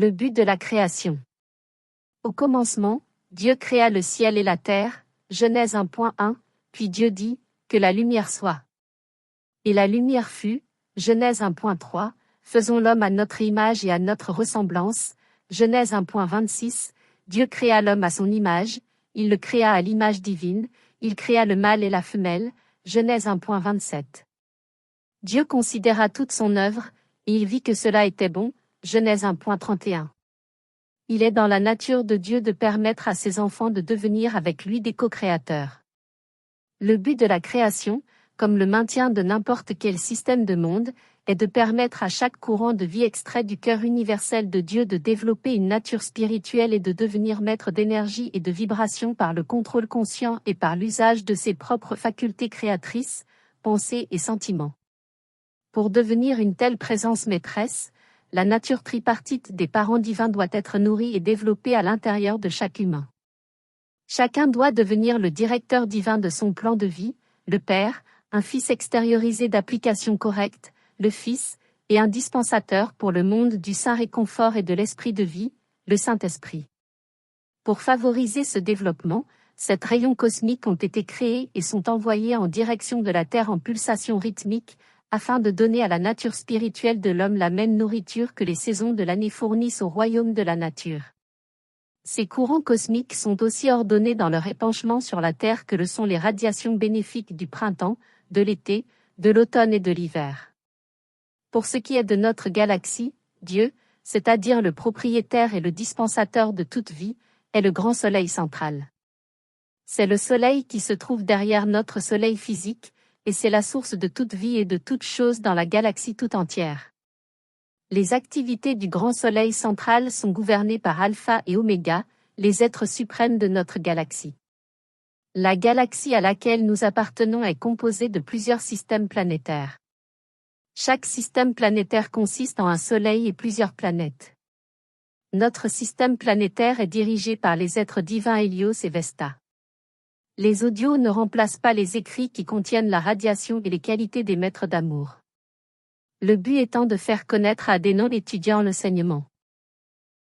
Le but de la création. Au commencement, Dieu créa le ciel et la terre, Genèse 1.1, puis Dieu dit, que la lumière soit. Et la lumière fut, Genèse 1.3, faisons l'homme à notre image et à notre ressemblance, Genèse 1.26, Dieu créa l'homme à son image, il le créa à l'image divine, il créa le mâle et la femelle, Genèse 1.27. Dieu considéra toute son œuvre, et il vit que cela était bon, Genèse 1.31. Il est dans la nature de Dieu de permettre à ses enfants de devenir avec lui des co-créateurs. Le but de la création, comme le maintien de n'importe quel système de monde, est de permettre à chaque courant de vie extrait du cœur universel de Dieu de développer une nature spirituelle et de devenir maître d'énergie et de vibration par le contrôle conscient et par l'usage de ses propres facultés créatrices, pensées et sentiments. Pour devenir une telle présence maîtresse, la nature tripartite des parents divins doit être nourrie et développée à l'intérieur de chaque humain. Chacun doit devenir le directeur divin de son plan de vie, le Père, un Fils extériorisé d'application correcte, le Fils, et un dispensateur pour le monde du saint réconfort et de l'esprit de vie, le Saint-Esprit. Pour favoriser ce développement, sept rayons cosmiques ont été créés et sont envoyés en direction de la Terre en pulsations rythmiques, afin de donner à la nature spirituelle de l'homme la même nourriture que les saisons de l'année fournissent au royaume de la nature. Ces courants cosmiques sont aussi ordonnés dans leur épanchement sur la Terre que le sont les radiations bénéfiques du printemps, de l'été, de l'automne et de l'hiver. Pour ce qui est de notre galaxie, Dieu, c'est-à-dire le propriétaire et le dispensateur de toute vie, est le grand soleil central. C'est le soleil qui se trouve derrière notre soleil physique, et c'est la source de toute vie et de toute chose dans la galaxie tout entière. Les activités du grand soleil central sont gouvernées par Alpha et Oméga, les êtres suprêmes de notre galaxie. La galaxie à laquelle nous appartenons est composée de plusieurs systèmes planétaires. Chaque système planétaire consiste en un soleil et plusieurs planètes. Notre système planétaire est dirigé par les êtres divins Hélios et Vesta. Les audios ne remplacent pas les écrits qui contiennent la radiation et les qualités des maîtres d'amour. Le but étant de faire connaître à des non-étudiants l'enseignement.